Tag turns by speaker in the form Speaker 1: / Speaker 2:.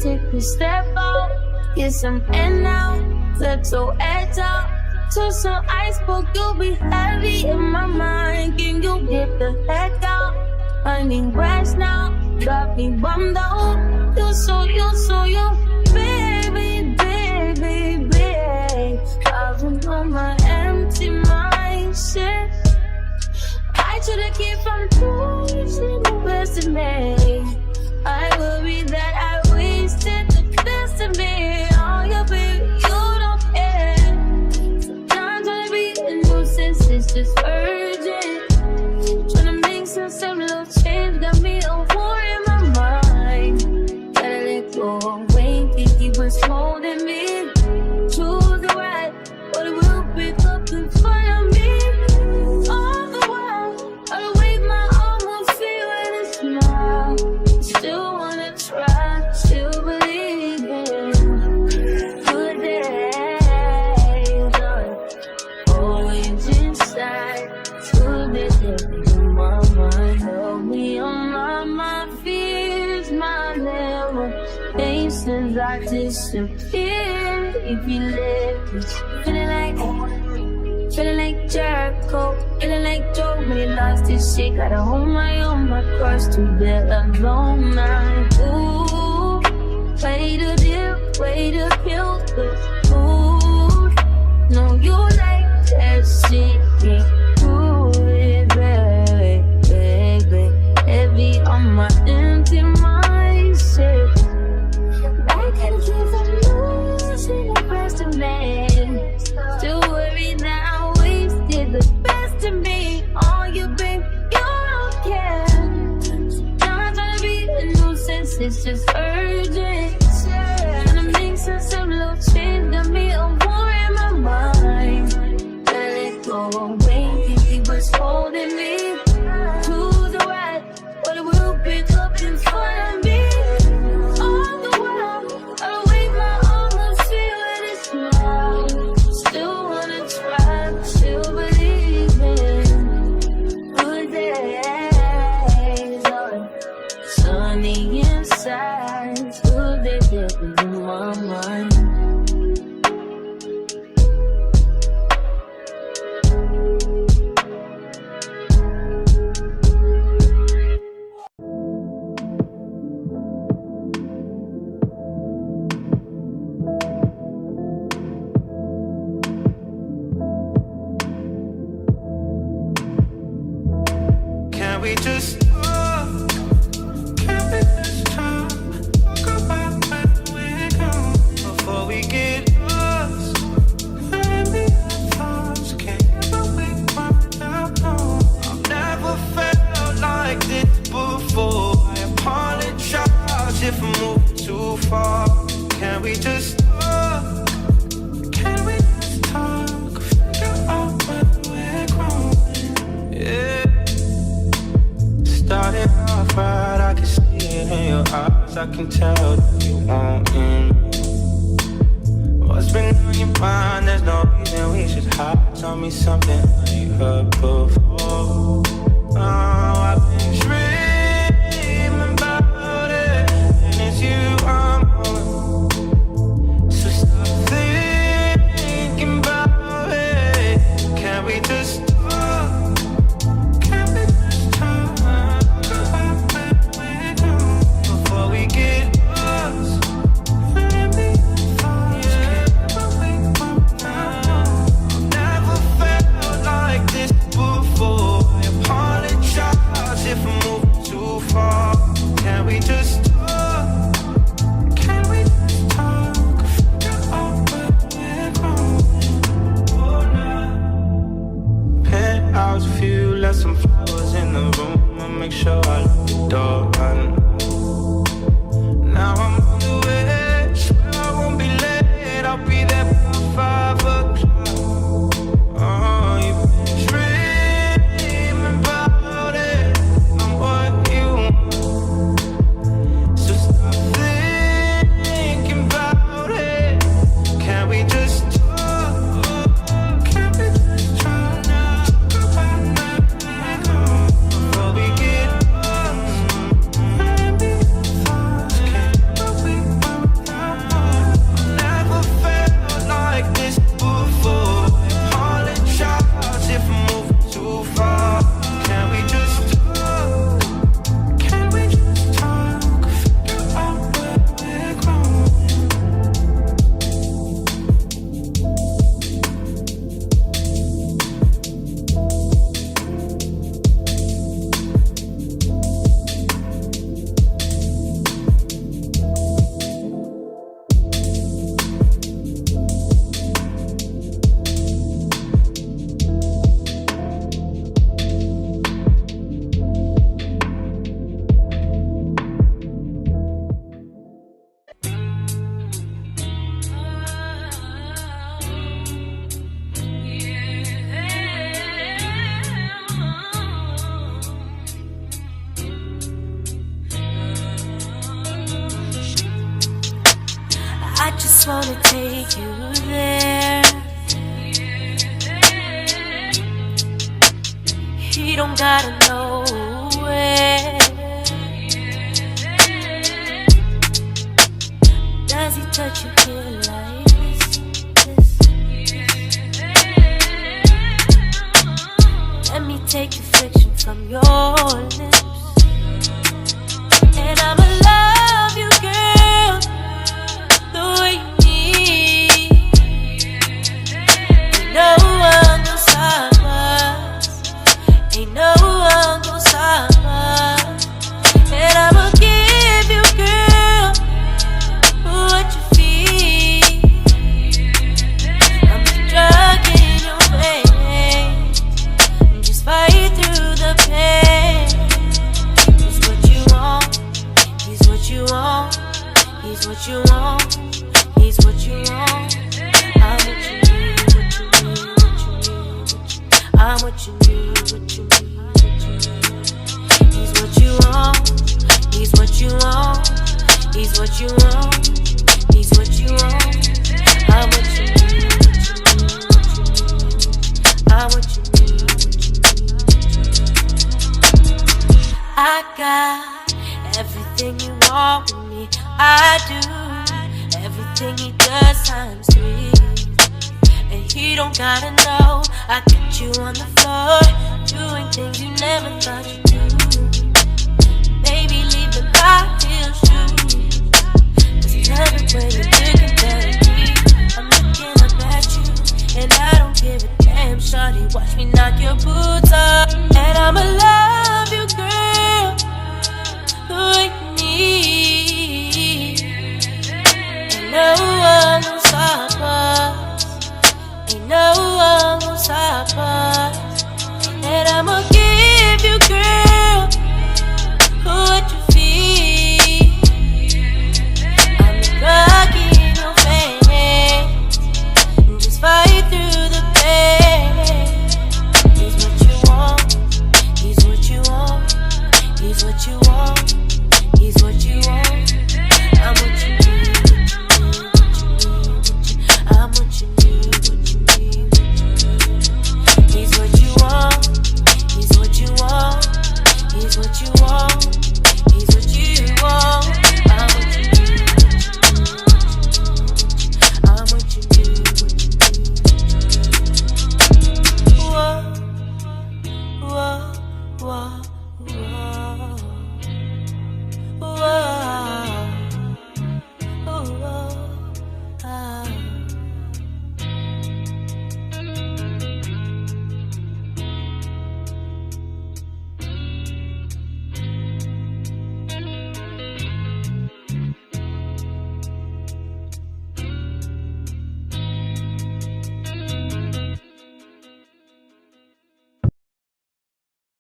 Speaker 1: take a step out, get some air now, let your edge out. To some iceberg, you'll be heavy in my mind. Can you get the heck out? I need rest now, got me bummed out. You so baby, baby, baby. I've been on my empty mind, shit. I should've kept from losing the best of me. I worry that I wasted the best of me. Oh, yeah, baby, you don't care. Sometimes trying to be a nuisance, it's just urgent. Trying to make some little change, got me a war in my mind. Gotta let go away, think he was holding me. Choose the right, but it will pick up in front of me. All the while, I'll wave my arm, will feel it and smile. Still wanna try, still believe in good days. Always inside, good days in my mind. Help me on my fears, my never since I disappeared. If you live, feeling like Jericho, feeling like Joe when he lost his shit. Gotta hold my cross to bear alone night. Ooh, way to deal, way to kill the food. No, you like that shit, can't do it, baby, baby. Heavy on my empty mindset. I can't keep from losing the rest of me. Still worry that I wasted the best of me. Oh, you babe, you don't care. Sometimes trying to be a nuisance, it's just urgent. Trying to make some little change, got me a war in my mind. Gotta let go away, think he was holding me. To the right, but it will pick up in front of me. All the while, I'll wave my arm, will feel it and smile. Still wanna try, still believe in good days. Sunny inside, good days in my mind.
Speaker 2: Can we just talk? Can we just talk? Talk about where we're going before we get lost. Maybe our thoughts can't get away from without knowing. I've never felt like this before. I apologize if I'm moving too far. Can we just talk? Can we just talk? Figure out where we're growing. Yeah. Started off right, I can see it in your eyes. I can tell that you want me. What's been on your mind? There's no reason we should hide. Tell me something I ain't heard before. Oh, I've been dreaming about it, and it's you I'm on. So stop thinking about it. Can we just talk? Can we just talk? Before we get lost, maybe thoughts can't away from now. I've never felt like this before. I apologize if I'm
Speaker 1: just wanna take you there. He don't gotta know where. Does he touch you here like this? Let me take the friction from your lips, and I'ma love you, girl, the way you need. Ain't no one gonna stop us. Ain't no one gonna stop us. And I'ma give you, girl, what you feel. I'm the drug in your veins. Just fight through the pain. He's what you want. He's what you want. He's what you want. He's what you want. I'm what you need. What you need. What you need. I'm what you need. What you need. What you need. He's what you want. He's what you want. He's what you want. He's what you want. I'm what you need. What you need. What you need. I'm what you need. I got everything you want with me. I do everything he does times 3. And he don't gotta know I got you on the floor, doing things you never thought you'd do.